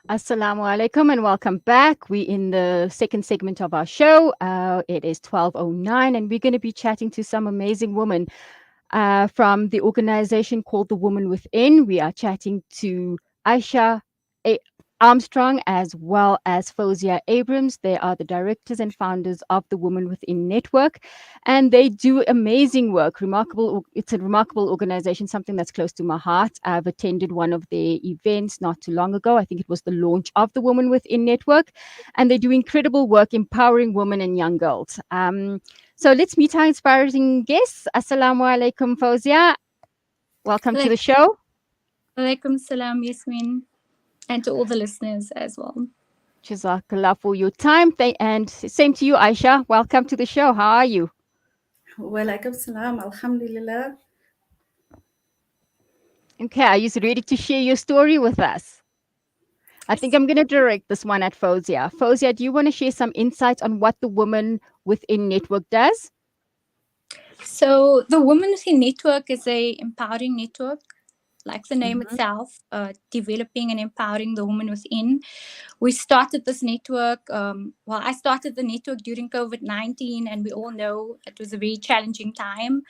Assalamu alaikum and welcome back. We're in the second segment of our show. It is 12:09 and we're going to be chatting to some amazing women from the organization called The Woman Within. We are chatting to Aisha A- Armstrong as well as Fozia Abrams. They are the directors and founders of the Woman Within Network, and they do amazing work. It's a remarkable organization, something that's close to my heart. I've attended one of their events not too long ago. I think it was the launch of the Woman Within Network, and they do incredible work empowering women and young girls. So let's meet our inspiring guests. Assalamu alaikum, Fauzia. Welcome to the show. Alaikum salam, Yasmin, and to all the listeners as well. Jazakallah for your time. And same to you, Aisha. Welcome to the show. How are you? Walaikum salam, alhamdulillah. Okay, are you ready to share your story with us? I think I'm going to direct this one at Fauzia. Fauzia, do you want to share some insights on what the Woman Within Network does? So, the Women Within Network is a empowering network, like the name itself, developing and empowering the woman within. We started this network. I started the network during COVID-19, and we all know it was a very challenging time.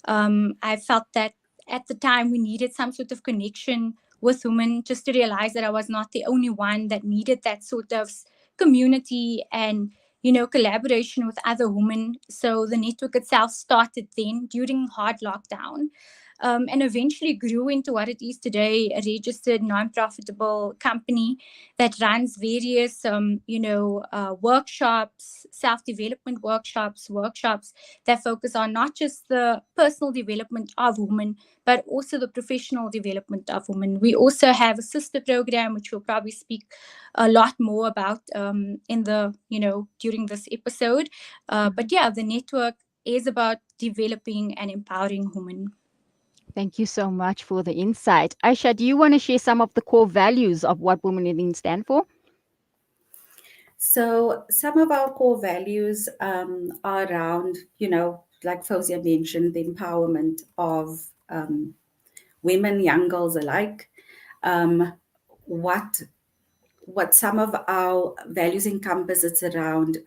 I felt that at the time we needed some sort of connection with women, just to realize that I was not the only one that needed that sort of community and collaboration with other women. So the network itself started then during hard lockdown, and eventually grew into what it is today, a registered non-profitable company that runs various workshops, self-development workshops that focus on not just the personal development of women, but also the professional development of women. We also have a sister program, which we'll probably speak a lot more about in the, during this episode. But yeah, the network is about developing and empowering women. Thank you so much for the insight. Aisha, do you want to share some of the core values of what Women Within stand for? So some of our core values are around, like Fozia mentioned, the empowerment of women, young girls alike. What some of our values encompass, it's around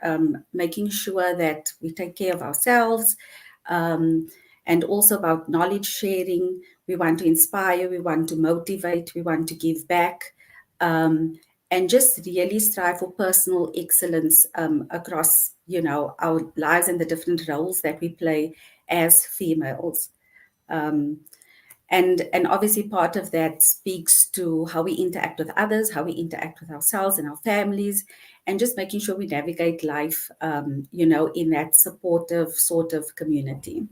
making sure that we take care of ourselves, and also about knowledge sharing. We want to inspire, we want to motivate, we want to give back, and just really strive for personal excellence across, our lives and the different roles that we play as females. And obviously part of that speaks to how we interact with others, how we interact with ourselves and our families, and just making sure we navigate life, in that supportive sort of community.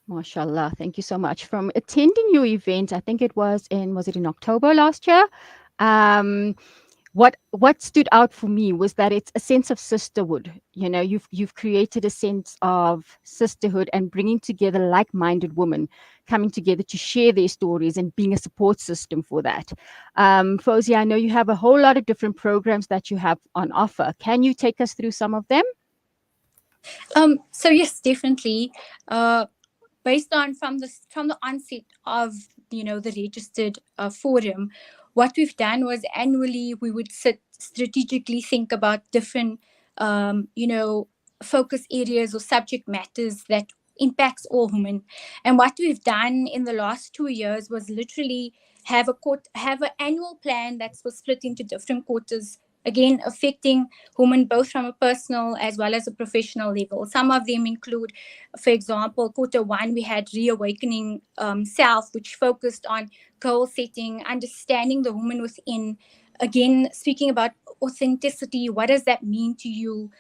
MashaAllah. Thank you so much. From attending your event, I think was it in October last year? Um, what stood out for me was that it's a sense of sisterhood. You've created a sense of sisterhood and bringing together like-minded women coming together to share their stories and being a support system for that. Fozia, I know you have a whole lot of different programs that you have on offer. Can you take us through some of them? So yes, definitely. Based on from the onset of the registered forum, what we've done was annually we would sit strategically think about different focus areas or subject matters that impacts all women. And what we've done in the last 2 years was literally have an annual plan that was split into different quarters, again affecting women both from a personal as well as a professional level. Some of them include, for example, quarter one, we had Reawakening Self, which focused on goal setting, understanding the woman within, again, speaking about authenticity. What does that mean to you?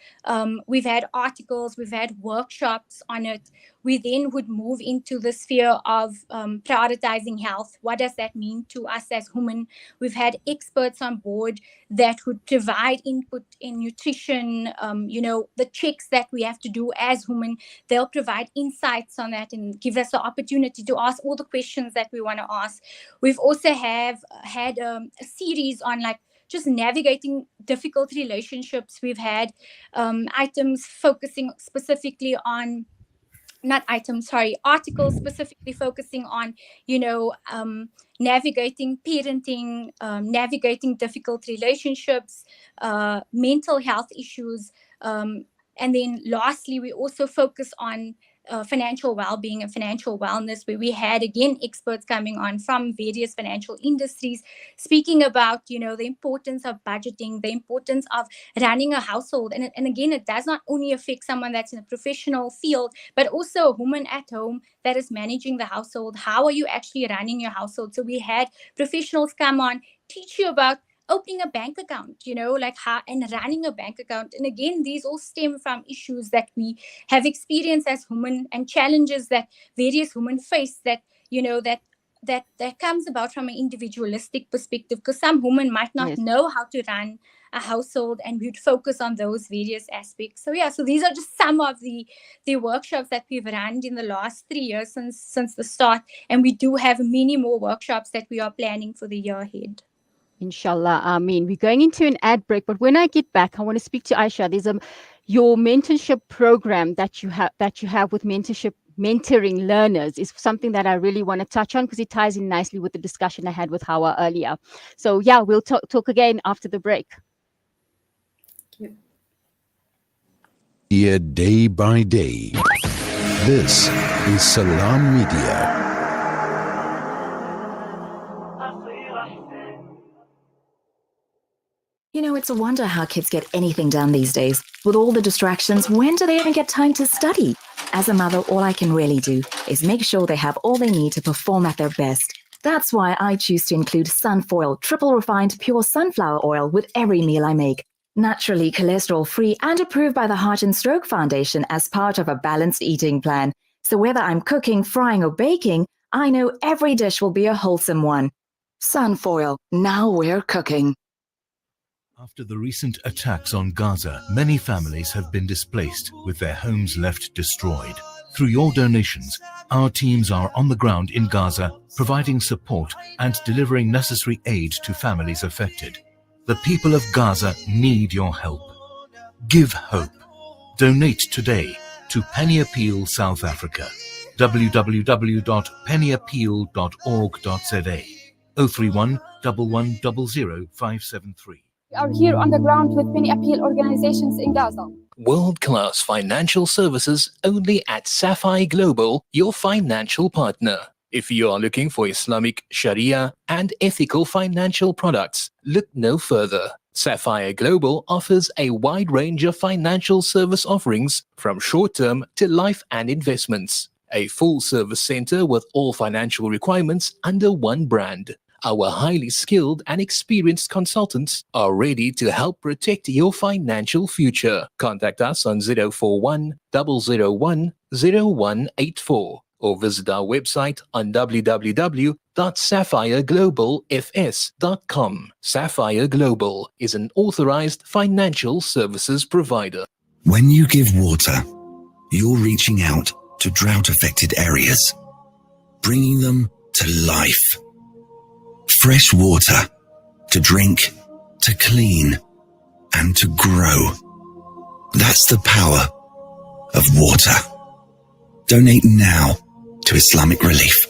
We've had articles, we've had workshops on it. We then would move into the sphere of prioritizing health. What does that mean to us as women? We've had experts on board that would provide input in nutrition, the checks that we have to do as women. They'll provide insights on that and give us the opportunity to ask all the questions that we want to ask. We've also had a series on just navigating difficult relationships. We've had items focusing specifically on not items, sorry, articles specifically focusing on, navigating parenting, navigating difficult relationships, mental health issues. And then lastly, we also focus on financial well-being and financial wellness, where we had again experts coming on from various financial industries speaking about, you know, the importance of budgeting, the importance of running a household. And again, it does not only affect someone that's in a professional field, but also a woman at home that is managing the household. How are you actually running your household? So we had professionals come on, teach you about opening a bank account, you know, like how, and running a bank account. And again, these all stem from issues that we have experienced as women and challenges that various women face, that, you know, that comes about from an individualistic perspective, because some women might not Yes. know how to run a household, and we'd focus on those various aspects. So yeah, so these are just some of the workshops that we've run in the last 3 years since the start, and we do have many more workshops that we are planning for the year ahead. Inshallah, Ameen. We're going into an ad break, but when I get back, I want to speak to Aisha. There's your mentorship program that you have with mentoring learners is something that I really want to touch on, because it ties in nicely with the discussion I had with Hawa earlier. So yeah, we'll talk again after the break. Here day by day. This is Salam Media. You know, it's a wonder how kids get anything done these days. With all the distractions, when do they even get time to study? As a mother, all I can really do is make sure they have all they need to perform at their best. That's why I choose to include Sunfoil, triple refined pure sunflower oil with every meal I make. Naturally cholesterol-free and approved by the Heart and Stroke Foundation as part of a balanced eating plan. So whether I'm cooking, frying or baking, I know every dish will be a wholesome one. Sunfoil, now we're cooking. After the recent attacks on Gaza, many families have been displaced, with their homes left destroyed. Through your donations, our teams are on the ground in Gaza, providing support and delivering necessary aid to families affected. The people of Gaza need your help. Give hope. Donate today to Penny Appeal South Africa. www.pennyappeal.org.za 031 1100 573. We are here on the ground with Penny Appeal organizations in Gaza. World-class financial services only at Sapphire Global, your financial partner. If you are looking for Islamic, Sharia, and ethical financial products, look no further. Sapphire Global offers a wide range of financial service offerings, from short-term to life and investments. A full-service center with all financial requirements under one brand. Our highly skilled and experienced consultants are ready to help protect your financial future. Contact us on 041 001 0184 or visit our website on www.sapphireglobalfs.com. Sapphire Global is an authorized financial services provider. When you give water, you're reaching out to drought-affected areas, bringing them to life. Fresh water to drink, to clean, and to grow. That's the power of water. Donate now to Islamic Relief.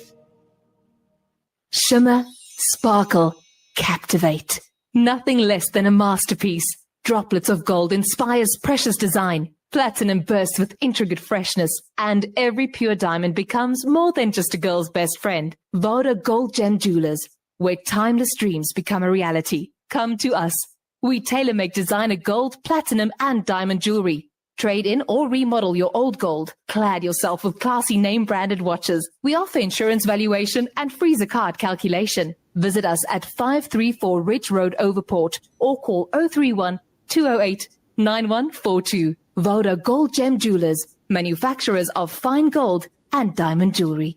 Shimmer, sparkle, captivate. Nothing less than a masterpiece. Droplets of gold inspires precious design. Platinum bursts with intricate freshness, and every pure diamond becomes more than just a girl's best friend. Voda Gold Gem Jewelers, where timeless dreams become a reality. Come to us. We tailor-make designer gold, platinum, and diamond jewelry. Trade in or remodel your old gold. Clad yourself with classy name-branded watches. We offer insurance valuation and freezer card calculation. Visit us at 534 Ridge Road, Overport, or call 031 208 9142. Voda Gold Gem Jewelers, manufacturers of fine gold and diamond jewelry.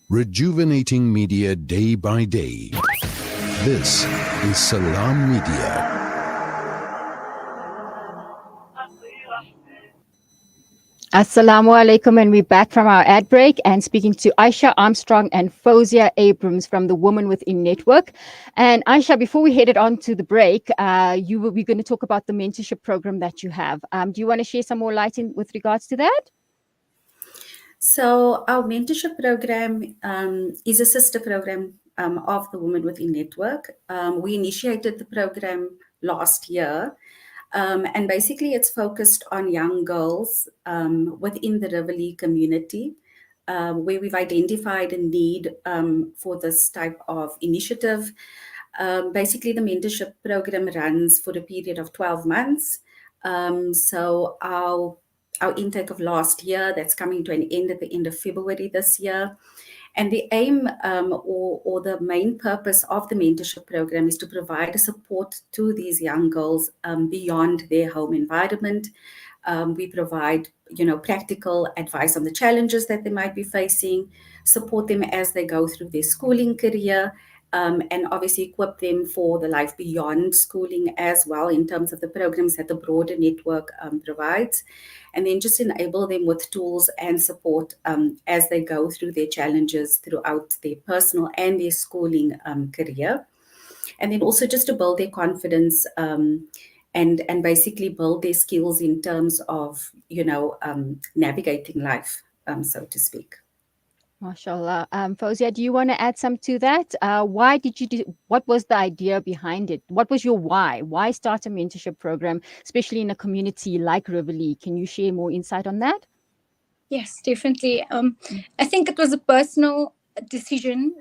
Rejuvenating media day by day. This is Salam Media. Assalamu alaikum, and we're back from our ad break and speaking to Aisha Armstrong and Fozia Abrams from the Women Within Network. And Aisha, before we headed on to the break, we're going to talk about the mentorship program that you have. Do you want to share some more light with regards to that? So our mentorship program is a sister program of the Women Within Network. We initiated the program last year, and basically it's focused on young girls within the Rivoli community, where we've identified a need for this type of initiative. Basically, the mentorship program runs for a period of 12 months. So our intake of last year, that's coming to an end at the end of February this year. And the aim or the main purpose of the mentorship program is to provide support to these young girls beyond their home environment. We provide, practical advice on the challenges that they might be facing, support them as they go through their schooling career, and obviously equip them for the life beyond schooling as well in terms of the programs that the broader network provides. And then just enable them with tools and support as they go through their challenges throughout their personal and their schooling career. And then also just to build their confidence and basically build their skills in terms of, navigating life, so to speak. MashaAllah. Fauzia, do you want to add some to that? Why did you do, what was the idea behind it? What was your why? Why start a mentorship program, especially in a community like Rivoli? Can you share more insight on that? Yes, definitely. I think it was a personal decision,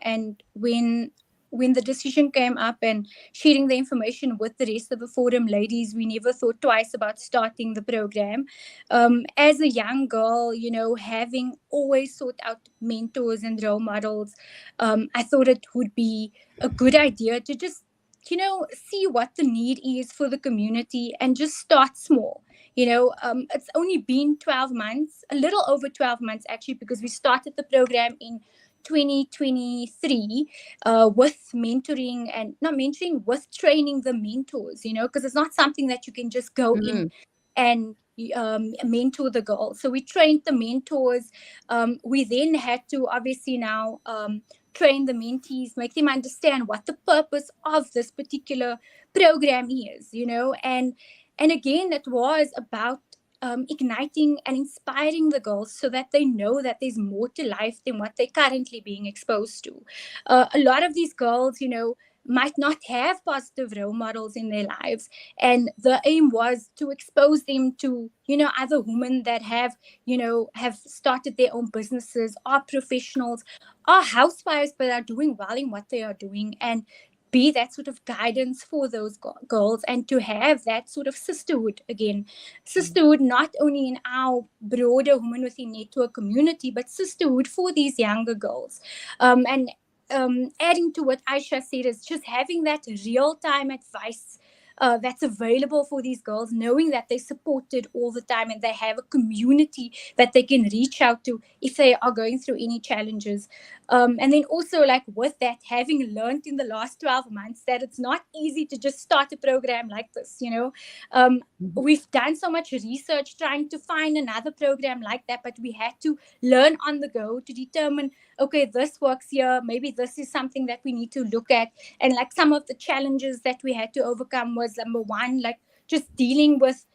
and when the decision came up and sharing the information with the rest of the forum ladies, we never thought twice about starting the program. As a young girl, having always sought out mentors and role models, I thought it would be a good idea to just, see what the need is for the community and just start small. It's only been 12 months, a little over 12 months actually, because we started the program in 2023 with mentoring and not mentoring, with training the mentors, because it's not something that you can just go in and mentor the girls. So we trained the mentors. We then had to obviously now train the mentees, make them understand what the purpose of this particular program is, and again, it was about igniting and inspiring the girls so that they know that there's more to life than what they're currently being exposed to. A lot of these girls, might not have positive role models in their lives. And the aim was to expose them to, other women that have started their own businesses, are professionals, are housewives, but are doing well in what they are doing, and be that sort of guidance for those girls, and to have that sort of sisterhood again. Sisterhood not only in our broader Women Within Network community, but sisterhood for these younger girls. And adding to what Aisha said is just having that real-time advice that's available for these girls, knowing that they're supported all the time and they have a community that they can reach out to if they are going through any challenges. And then also, like, with that, having learned in the last 12 months that it's not easy to just start a program like this, we've done so much research trying to find another program like that, but we had to learn on the go to determine, okay, this works here, maybe this is something that we need to look at. And like some of the challenges that we had to overcome was, number one, like just dealing with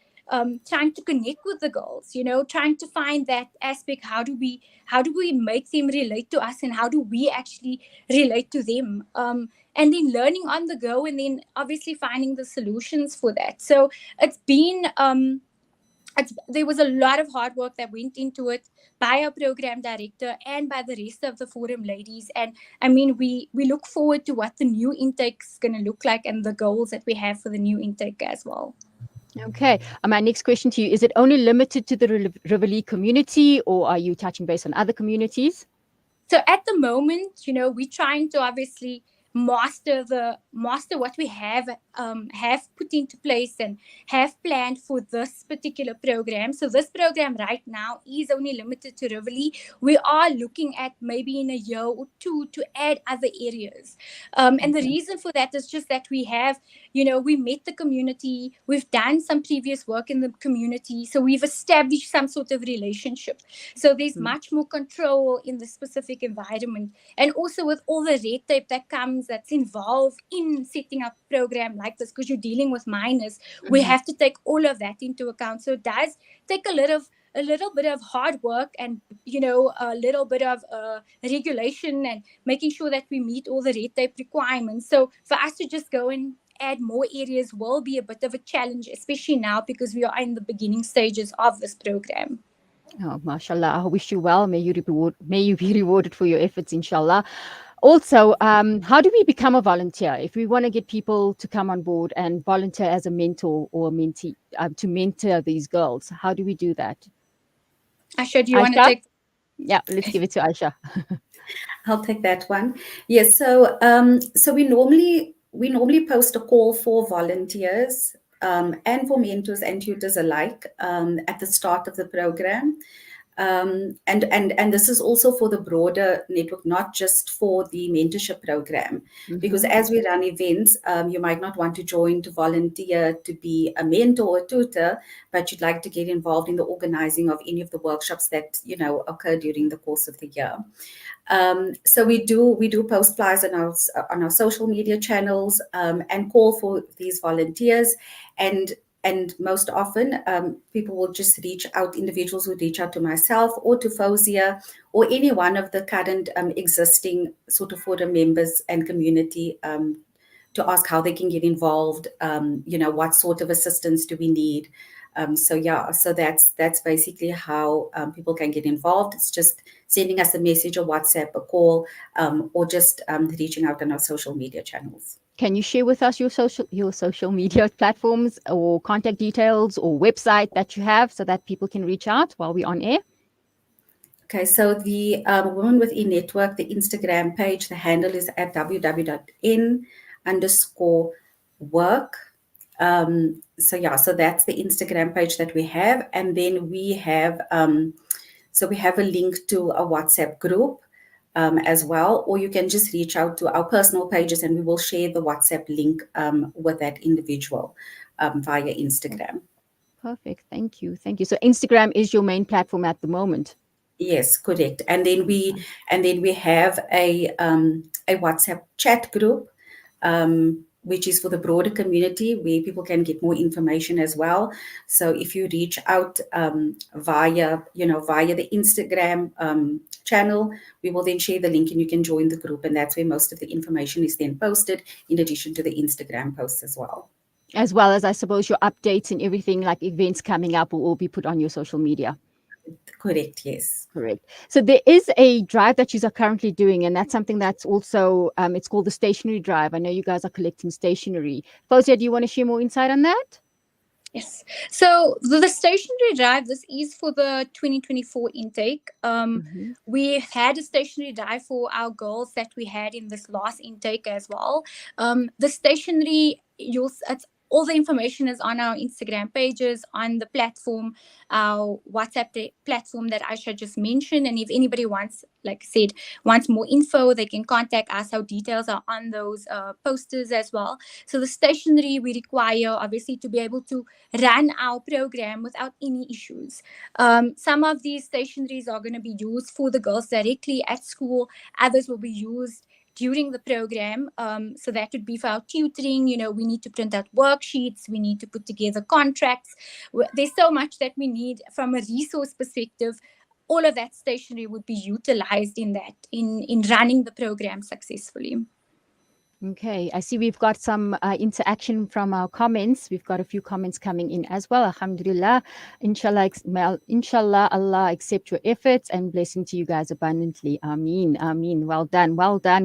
trying to connect with the girls, trying to find that aspect. How do we make them relate to us, and how do we actually relate to them? And then learning on the go, and then obviously finding the solutions for that. So it's been there was a lot of hard work that went into it by our program director and by the rest of the forum ladies. And I mean, we look forward to what the new intake is going to look like and the goals that we have for the new intake as well. Okay. My next question to you, is it only limited to the Rivoli community, or are you touching base on other communities? So at the moment, we're trying to obviously master what we have put into place and have planned for this particular program. So this program right now is only limited to Rivoli. We are looking at maybe in a year or two to add other areas. And the reason for that is just that we have, we met the community, we've done some previous work in the community, so we've established some sort of relationship. So there's much more control in the specific environment. And also with all the red tape that comes, that's involved in setting up a program like this, because you're dealing with minors, we have to take all of that into account. So it does take a a little bit of hard work and, you know, a little bit of regulation and making sure that we meet all the red tape requirements. So for us to just go and add more areas will be a bit of a challenge, especially now because we are in the beginning stages of this program. Oh, mashallah. I wish you well. May you be rewarded for your efforts, inshallah. Also, how do we become a volunteer? If we want to get people to come on board and volunteer as a mentor or a mentee to mentor these girls, how do we do that? Aisha, do you want to take? Yeah, let's give it to Aisha. I'll take that one. Yes. So, so we normally post a call for volunteers and for mentors and tutors alike at the start of the program. And this is also for the broader network, not just for the mentorship program, because as we run events, you might not want to join to volunteer to be a mentor or tutor, but you'd like to get involved in the organizing of any of the workshops that, you know, occur during the course of the year. So we do post flyers on our social media channels and call for these volunteers, and most often, people will just reach out, individuals would reach out to myself or to Fawzia or any one of the current existing sort of forum members and community to ask how they can get involved, you know, what sort of assistance do we need. So that's basically how people can get involved. It's just sending us a message, a WhatsApp, a call, or just reaching out on our social media channels. Can you share with us your social media platforms or contact details or website that you have so that people can reach out while we're on air? Okay, so the Women Within Network, the Instagram page, the handle is at www.n_work. So that's the Instagram page that we have. And then we have, we have a link to a WhatsApp group as well, or you can just reach out to our personal pages and we will share the WhatsApp link with that individual via Instagram. Perfect. Thank you. So Instagram is your main platform at the moment. Yes, correct. And then we have a WhatsApp chat group, which is for the broader community where people can get more information as well. So if you reach out via the Instagram channel, we will then share the link and you can join the group, and that's where most of the information is then posted, in addition to the Instagram posts as well. As well as, I suppose, your updates and everything, like events coming up, will all be put on your social media. Correct, yes. Correct. So there is a drive that you are currently doing, and that's something that's also, it's called the stationery drive. I know you guys are collecting stationery. Fawzia, do you want to share more insight on that? Yes. So the stationery drive, this is for the 2024 intake. We had a stationery drive for our girls that we had in this last intake as well. The stationery, all the information is on our Instagram pages, on the platform, our WhatsApp platform that Aisha just mentioned. And if anybody wants, like I said, wants more info, they can contact us. Our details are on those posters as well. So the stationery we require, obviously, to be able to run our program without any issues. Some of these stationeries are going to be used for the girls directly at school. Others will be used during the program. So that would be for our tutoring. You know, we need to print out worksheets. We need to put together contracts. There's so much that we need from a resource perspective. All of that stationery would be utilized in running the program successfully. Okay, I see we've got some interaction from our comments. We've got a few comments coming in as well. Alhamdulillah. Inshallah, Allah accept your efforts and blessing to you guys abundantly. Ameen. Ameen. Well done,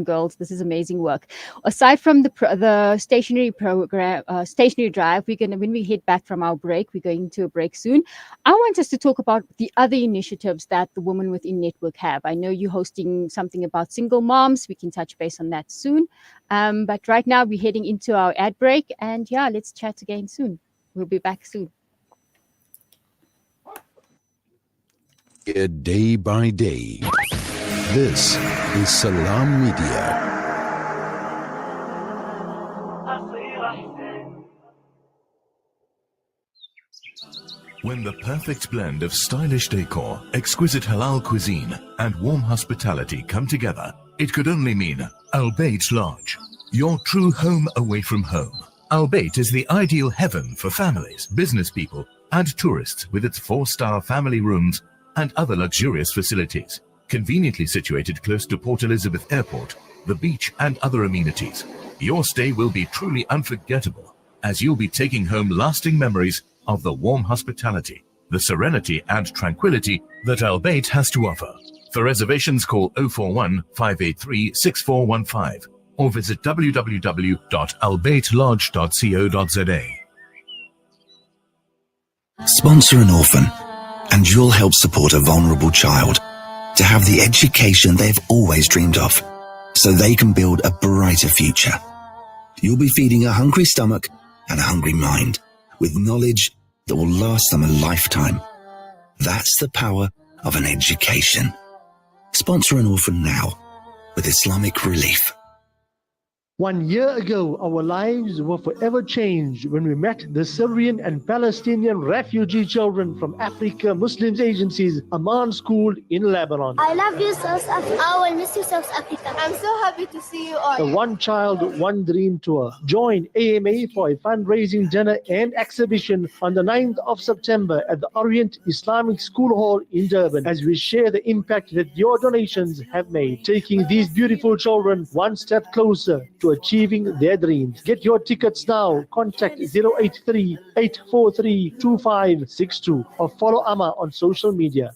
girls. This is amazing work. Aside from the stationery program, stationery drive, when we head back from our break, we're going to a break soon. I want us to talk about the other initiatives that the Women Within Network have. I know you're hosting something about single moms. We can touch base on that soon. But right now we're heading into our ad break, and yeah, let's chat again soon. We'll be back soon. Day by day. This is Salam Media. When the perfect blend of stylish decor, exquisite halal cuisine, and warm hospitality come together, it could only mean Al Bayt Lodge, your true home away from home. Al Bayt is the ideal heaven for families, business people, and tourists with its 4-star family rooms and other luxurious facilities. Conveniently situated close to Port Elizabeth Airport, the beach and other amenities, your stay will be truly unforgettable, as you'll be taking home lasting memories of the warm hospitality, the serenity and tranquility that Albait has to offer. For reservations, call 041 583 6415 or visit www.albaitlodge.co.za. Sponsor an orphan, and you'll help support a vulnerable child to have the education they've always dreamed of, so they can build a brighter future. You'll be feeding a hungry stomach and a hungry mind with knowledge that will last them a lifetime. That's the power of an education. Sponsor an orphan now with Islamic Relief. 1 year ago, our lives were forever changed when we met the Syrian and Palestinian refugee children from Africa Muslims Agency's Amman School in Lebanon. I love you, South Africa. I will miss you, South Africa. I'm so happy to see you all. The One Child, One Dream Tour. Join AMA for a fundraising dinner and exhibition on the 9th of September at the Orient Islamic School Hall in Durban as we share the impact that your donations have made, taking these beautiful children one step closer to achieving their dreams. Get your tickets now. Contact 083-843-2562 or follow Amma on social media.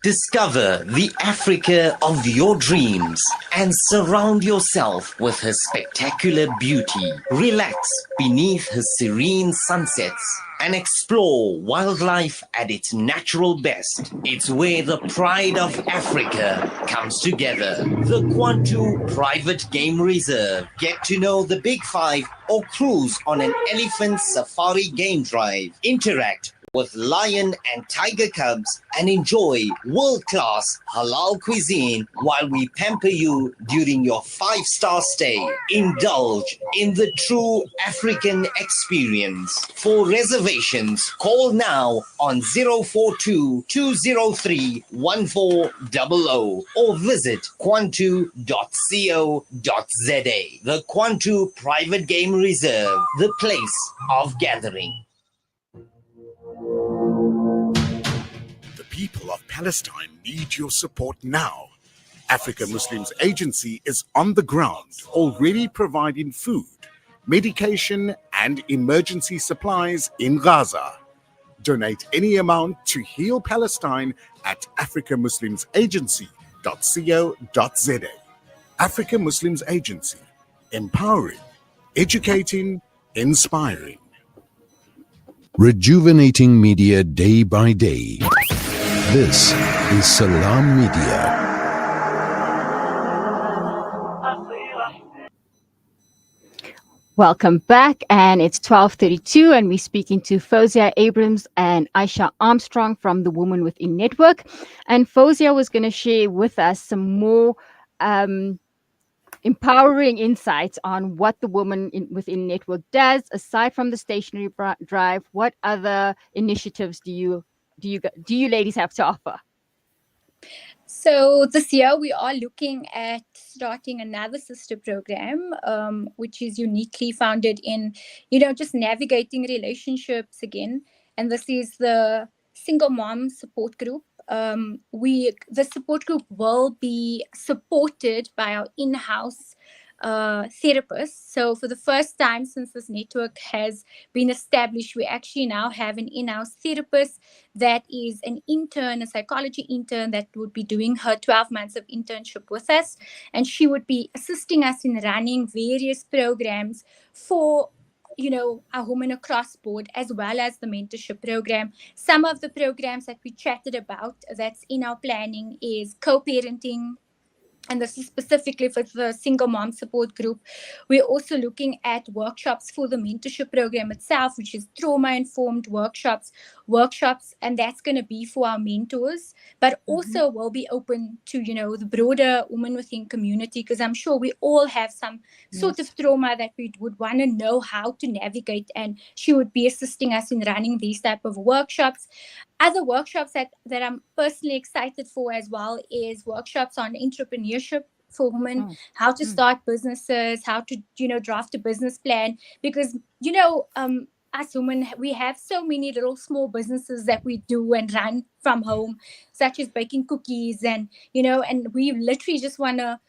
Discover the Africa of your dreams and surround yourself with her spectacular beauty. Relax beneath her serene sunsets and explore wildlife at its natural best. It's where the pride of Africa comes together. The Kwantu Private Game Reserve. Get to know the Big Five or cruise on an elephant safari game drive. Interact with lion and tiger cubs and enjoy world-class halal cuisine while we pamper you during your 5-star stay. Indulge in the true African experience. For reservations, call now on 042-203-1400 or visit kwantu.co.za. The Kwantu Private Game Reserve, the place of gathering. The people of Palestine need your support now. Africa Muslims Agency is on the ground, already providing food, medication, and emergency supplies in Gaza. Donate any amount to Heal Palestine at africamuslimsagency.co.za. Africa Muslims Agency, empowering, educating, inspiring. Rejuvenating media day by day. This is Salam Media. Welcome back, and it's 12:32, and we're speaking to Fawzia Abrams and Aisha Armstrong from the Women Within Network. And Fawzia was going to share with us some more empowering insights on what the Women Within Network does. Aside from the stationary drive, what other initiatives do you ladies have to offer? So this year we are looking at starting another sister program, which is uniquely founded in, just navigating relationships again. And this is the Single Mom Support Group. The support group will be supported by our in-house therapists. So for the first time since this network has been established, we actually now have an in-house therapist that is an intern, a psychology intern that would be doing her 12 months of internship with us. And she would be assisting us in running various programs for our women across board, as well as the mentorship program. Some of the programs that we chatted about that's in our planning is co-parenting, and this is specifically for the Single Mom Support Group. We're also looking at workshops for the mentorship program itself, which is trauma-informed workshops, and that's going to be for our mentors, but also will be open to, the broader Women Within community, because I'm sure we all have some sort of trauma that we would want to know how to navigate, and she would be assisting us in running these type of workshops. Other workshops that I'm personally excited for as well is workshops on entrepreneurship for women, how to start businesses, how to, draft a business plan, because, us women, we have so many little small businesses that we do and run from home, such as baking cookies, and and we literally just want to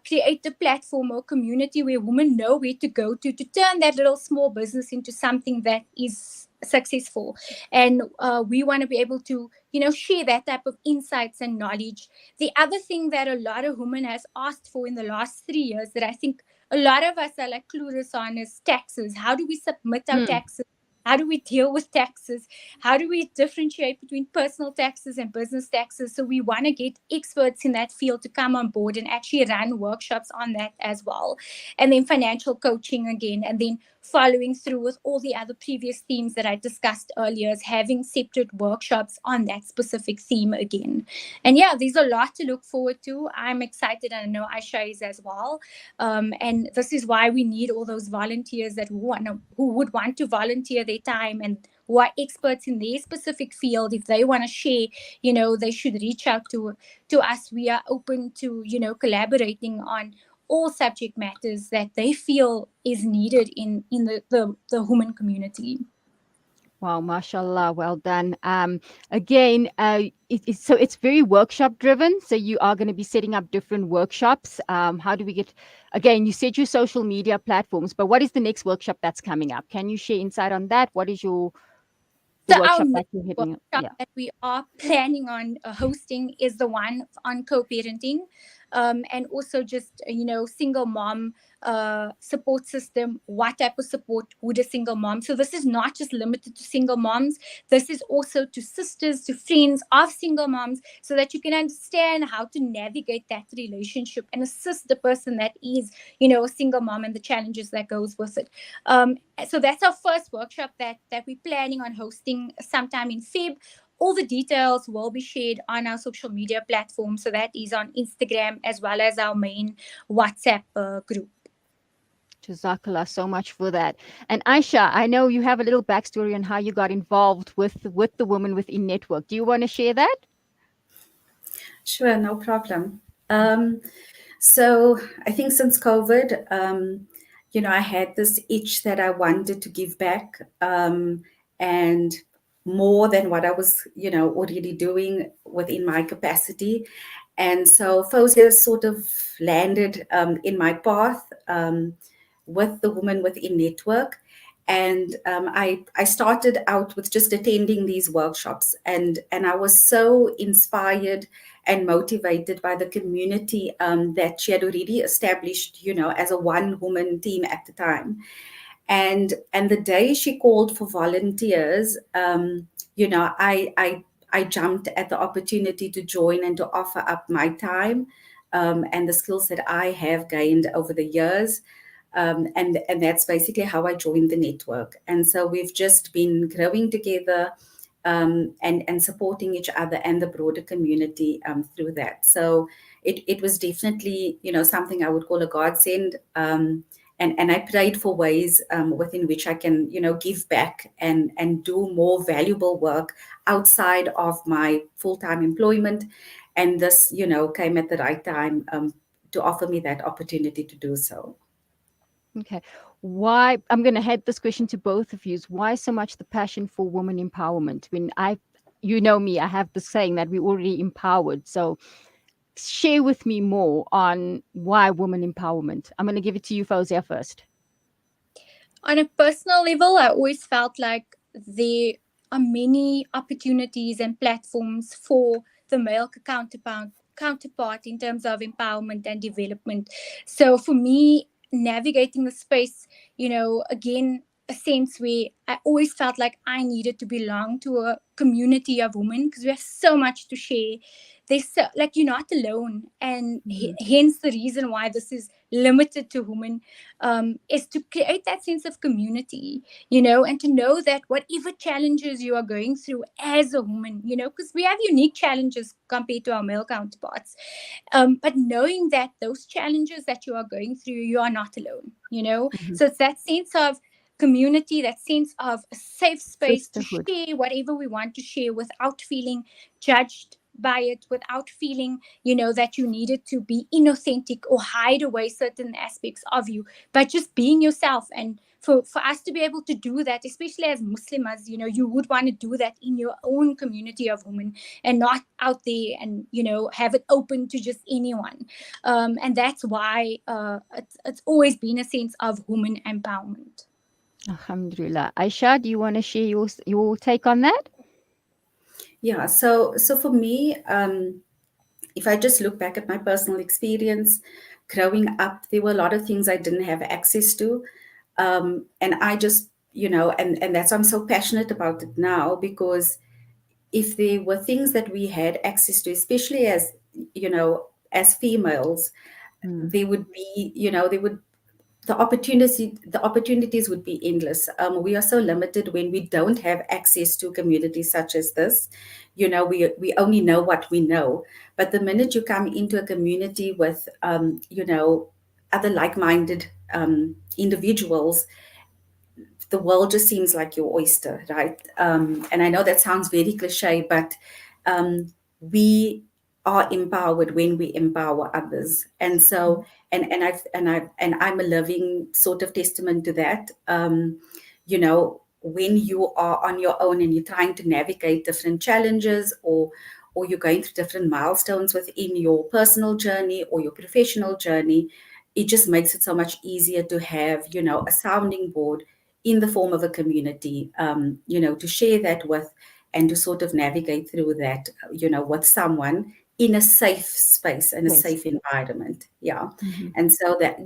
create a platform or community where women know where to go to turn that little small business into something that is successful. And we want to be able to share that type of insights and knowledge. The other thing that a lot of women has asked for in the last 3 years that I think a lot of us are like clueless on is taxes. How do we submit our taxes? How do we deal with taxes? How do we differentiate between personal taxes and business taxes? So we want to get experts in that field to come on board and actually run workshops on that as well. And then financial coaching again, and then following through with all the other previous themes that I discussed earlier, is having separate workshops on that specific theme again. And yeah, there's a lot to look forward to. I'm excited, and I know Aisha is as well. And this is why we need all those volunteers that who would want to volunteer their time and who are experts in their specific field. If they want to share, they should reach out to us. We are open to, collaborating on all subject matters that they feel is needed in the women community. Wow, mashallah, well done. Again, it's very workshop driven. So you are going to be setting up different workshops. How do we get, again, you said your social media platforms, but what is the next workshop that's coming up? Can you share insight on that? What is the workshop that you're hitting up? Yeah. That we are planning on hosting is the one on co-parenting, and also just single mom support system. What type of support would a single mom? So this is not just limited to single moms. This is also to sisters, to friends of single moms, so that you can understand how to navigate that relationship and assist the person that is a single mom and the challenges that goes with it. So that's our first workshop that we're planning on hosting sometime in Feb. All the details will be shared on our social media platform. So that is on Instagram as well as our main WhatsApp group. Jazakallah so much for that. And Aisha, I know you have a little backstory on how you got involved with the Women Within Network. Do you want to share that? Sure, no problem. So I think since COVID, I had this itch that I wanted to give back, and more than what I was, already doing within my capacity. And so Fawzia sort of landed in my path with the Women Within Network. And I started out with just attending these workshops, and I was so inspired and motivated by the community that she had already established, as a one-woman team at the time. And the day she called for volunteers, I jumped at the opportunity to join and to offer up my time and the skills that I have gained over the years. And that's basically how I joined the network. And so we've just been growing together and supporting each other and the broader community through that. So it was definitely, something I would call a godsend. And I prayed for ways within which I can, give back and do more valuable work outside of my full-time employment. And this, came at the right time to offer me that opportunity to do so. Okay. Why, I'm going to head this question to both of you. Why so much the passion for women empowerment? When me, I have the saying that we're already empowered. So share with me more on why women empowerment. I'm going to give it to you, Fawzia, first. On a personal level, I always felt like there are many opportunities and platforms for the male counterpart in terms of empowerment and development. So for me, navigating the space, again, a sense where I always felt like I needed to belong to a community of women because we have so much to share. There's you're not alone, and hence the reason why this is limited to women is to create that sense of community, and to know that whatever challenges you are going through as a woman, because we have unique challenges compared to our male counterparts, but knowing that those challenges that you are going through, you are not alone, So it's that sense of community, that sense of a safe space to share whatever we want to share without feeling judged, by it without feeling, that you needed to be inauthentic or hide away certain aspects of you, but just being yourself. And for us to be able to do that, especially as Muslims, you would want to do that in your own community of women and not out there and, have it open to just anyone. And that's why it's always been a sense of women empowerment. Alhamdulillah. Aisha, do you want to share your take on that? Yeah, so for me, if I just look back at my personal experience, growing up, there were a lot of things I didn't have access to. And I just, and that's why I'm so passionate about it now, because if there were things that we had access to, especially as, as females, there would be, the opportunities would be endless. We are so limited when we don't have access to communities such as this. We only know what we know. But the minute you come into a community with, other like-minded individuals, the world just seems like your oyster, right? And I know that sounds very cliche, but we are empowered when we empower others. And so, and I'm a living sort of testament to that. When you are on your own and you're trying to navigate different challenges, or you're going through different milestones within your personal journey or your professional journey, it just makes it so much easier to have, a sounding board in the form of a community, to share that with, and to sort of navigate through that, with someone in a safe space and a safe environment. Yeah. And so that,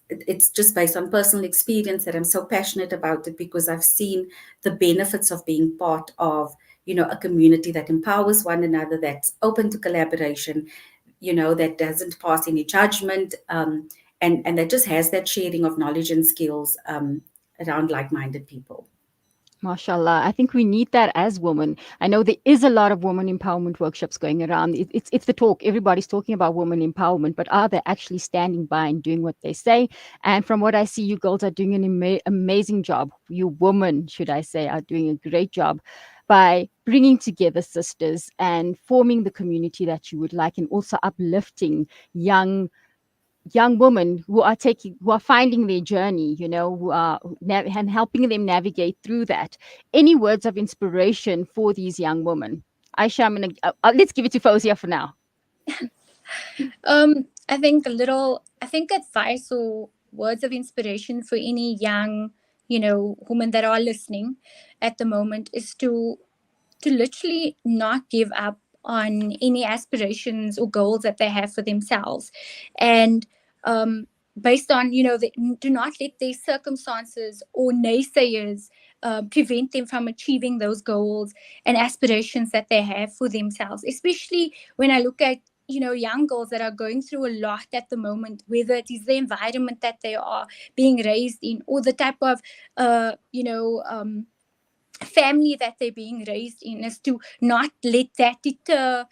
it's just based on personal experience that I'm so passionate about it, because I've seen the benefits of being part of, a community that empowers one another, that's open to collaboration, that doesn't pass any judgment, and that just has that sharing of knowledge and skills around like-minded people. MashaAllah. I think we need that as women. I know there is a lot of women empowerment workshops going around. It's the talk. Everybody's talking about women empowerment, but are they actually standing by and doing what they say? And from what I see, you girls are doing an amazing job. You women, should I say, are doing a great job by bringing together sisters and forming the community that you would like, and also uplifting young women who are finding their journey, who are and helping them navigate through that. Any words of inspiration for these young women? Aisha, I'm gonna let's give it to Fawzia for now. I think advice or words of inspiration for any young, women that are listening at the moment is to literally not give up on any aspirations or goals that they have for themselves. And based on, do not let their circumstances or naysayers prevent them from achieving those goals and aspirations that they have for themselves. Especially when I look at, young girls that are going through a lot at the moment, whether it is the environment that they are being raised in, or the type of, family that they're being raised in, is to not let that deter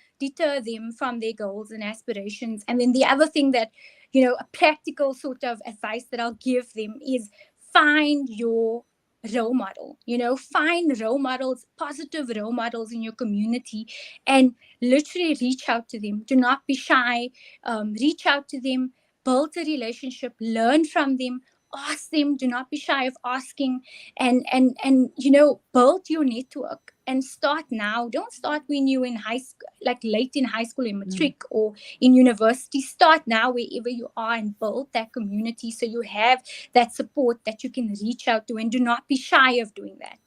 them from their goals and aspirations. And then the other thing that, a practical sort of advice that I'll give them is find your role model, find role models, positive role models in your community, and literally reach out to them. Do not be shy. Reach out to them, build a relationship, learn from them, ask them. Do not be shy of asking, and build your network, and start now. Don't start when you're in high school, like late in high school, in matric or in university. Start now wherever you are and build that community, so you have that support that you can reach out to, and do not be shy of doing that.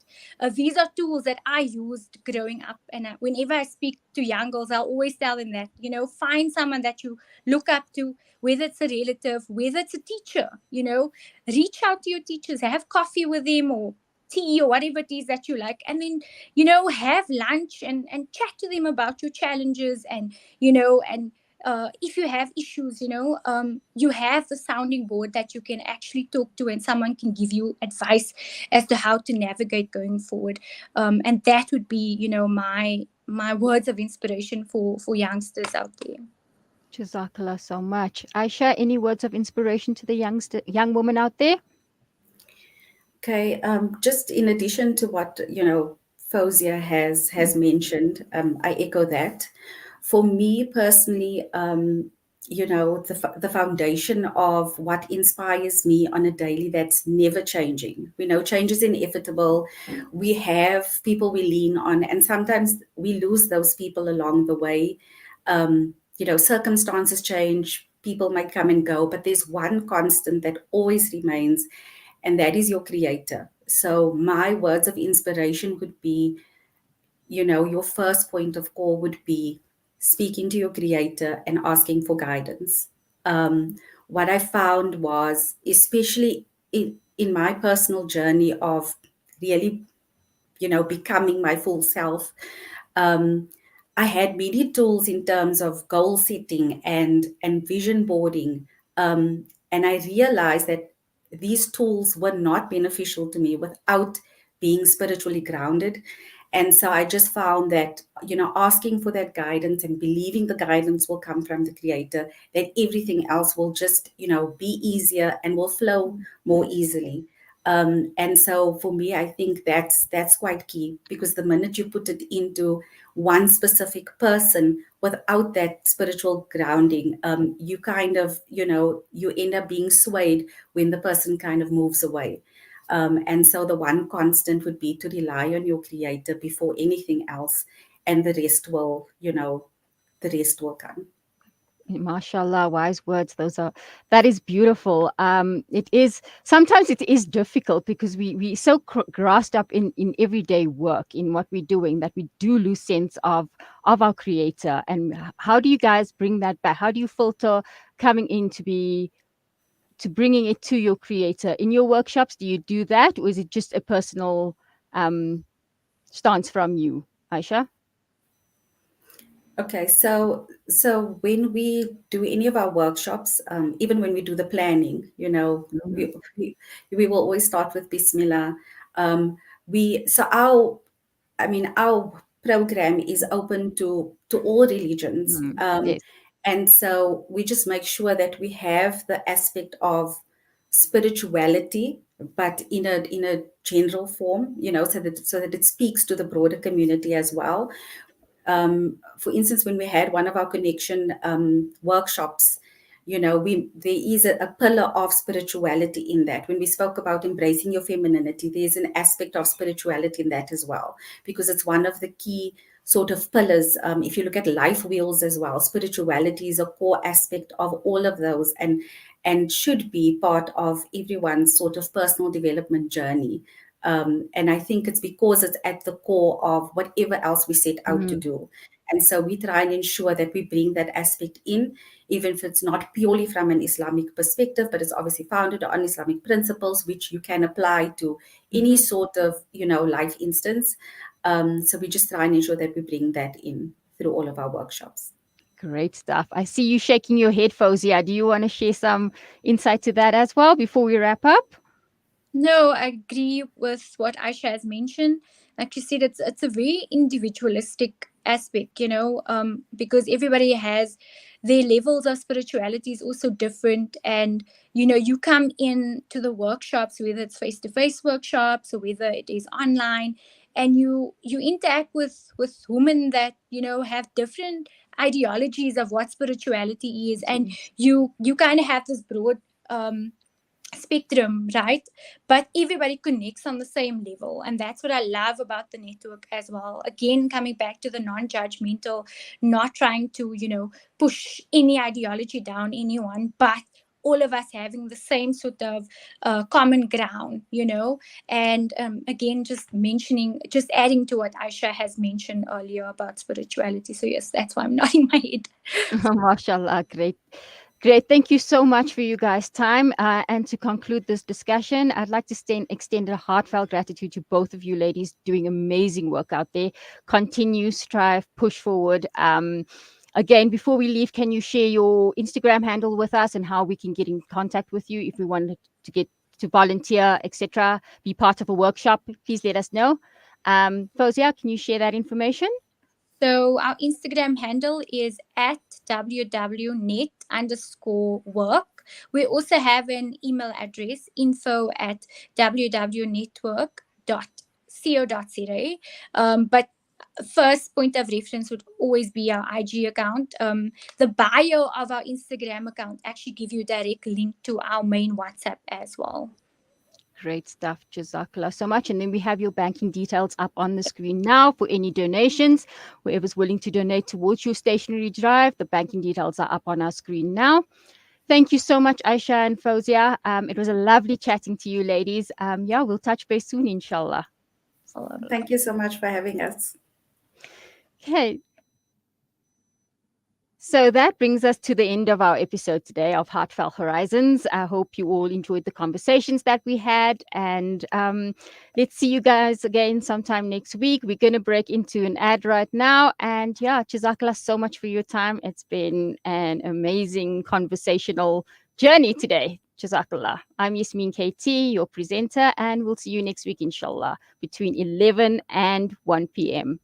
These are tools that I used growing up, and whenever I speak to young girls, I'll always tell them that, find someone that you look up to, whether it's a relative, whether it's a teacher, reach out to your teachers, have coffee with them or tea or whatever it is that you like, and then, have lunch and chat to them about your challenges, and, if you have issues, you have the sounding board that you can actually talk to, and someone can give you advice as to how to navigate going forward. And that would be, my words of inspiration for youngsters out there. Jazakallah so much. Aisha, any words of inspiration to the young woman out there? Okay, just in addition to what, Fauzia has mentioned. I echo that. For me personally, the foundation of what inspires me on a daily, that's never changing. We know change is inevitable. We have people we lean on, and sometimes we lose those people along the way. Circumstances change, people might come and go, but there's one constant that always remains, and that is your creator. So my words of inspiration would be, your first point of call would be speaking to your creator and asking for guidance. What I found was, especially in my personal journey of really, becoming my full self, I had many tools in terms of goal setting and vision boarding. And I realized that these tools were not beneficial to me without being spiritually grounded. And so I just found that, asking for that guidance and believing the guidance will come from the creator, that everything else will just, be easier and will flow more easily. And so for me, I think that's quite key, because the minute you put it into one specific person without that spiritual grounding, you kind of, you end up being swayed when the person kind of moves away. And so the one constant would be to rely on your creator before anything else, and the rest will come. Mashallah, wise words. That is beautiful. Sometimes it is difficult because we so grasped up in everyday work, in what we're doing, that we do lose sense of our creator. And how do you guys bring that back? How do you filter coming in to bringing it to your creator in your workshops? Do you do that, or is it just a personal stance from you, Aisha? Okay, so when we do any of our workshops, even when we do the planning, we will always start with Bismillah. Our program is open to all religions. Yes. And so we just make sure that we have the aspect of spirituality, but in a general form, so that it speaks to the broader community as well. For instance, when we had one of our connection workshops, there is a pillar of spirituality in that. When we spoke about embracing your femininity, there's an aspect of spirituality in that as well, because it's one of the key sort of pillars. If you look at life wheels as well, spirituality is a core aspect of all of those, and should be part of everyone's sort of personal development journey. And I think it's because it's at the core of whatever else we set out to do. And so we try and ensure that we bring that aspect in, even if it's not purely from an Islamic perspective, but it's obviously founded on Islamic principles, which you can apply to any sort of, life instance. So we just try and ensure that we bring that in through all of our workshops. Great stuff. I see you shaking your head, Fauzia. Do you want to share some insight to that as well before we wrap up? No, I agree with what Aisha has mentioned. Like you said, it's a very individualistic aspect, because everybody has their levels of spirituality is also different. And, you come in to the workshops, whether it's face-to-face workshops or whether it is online, and you interact with women that, have different ideologies of what spirituality is. And you kind of have this broad spectrum, right? But everybody connects on the same level, and that's what I love about the network as well. Again, coming back to the non-judgmental, not trying to push any ideology down anyone, but all of us having the same sort of common ground, and again, just adding to what Aisha has mentioned earlier about spirituality. So yes, that's why I'm nodding my head. Mashallah, Great. Thank you so much for you guys' time. And to conclude this discussion, I'd like to extend a heartfelt gratitude to both of you ladies doing amazing work out there. Continue, strive, push forward. Again, before we leave, can you share your Instagram handle with us and how we can get in contact with you if we wanted to get to volunteer, etc., be part of a workshop? Please let us know. Fauzia, can you share that information? So our Instagram handle is at www.net_work. We also have an email address, info@www.network.co. But first point of reference would always be our IG account. The bio of our Instagram account actually give you a direct link to our main WhatsApp as well. Great stuff. Jazakallah so much. And then we have your banking details up on the screen now for any donations. Whoever's willing to donate towards your stationery drive, the banking details are up on our screen now. Thank you so much, Aisha and Fauzia. It was a lovely chatting to you, ladies. Yeah, we'll touch base soon, inshallah. Thank you so much for having us. Okay. So that brings us to the end of our episode today of Heartfelt Horizons. I hope you all enjoyed the conversations that we had. And let's see you guys again sometime next week. We're going to break into an ad right now. And yeah, Jazakallah so much for your time. It's been an amazing conversational journey today. Jazakallah. I'm Yasmin KT, your presenter, and we'll see you next week, inshallah, between 11 and 1 p.m.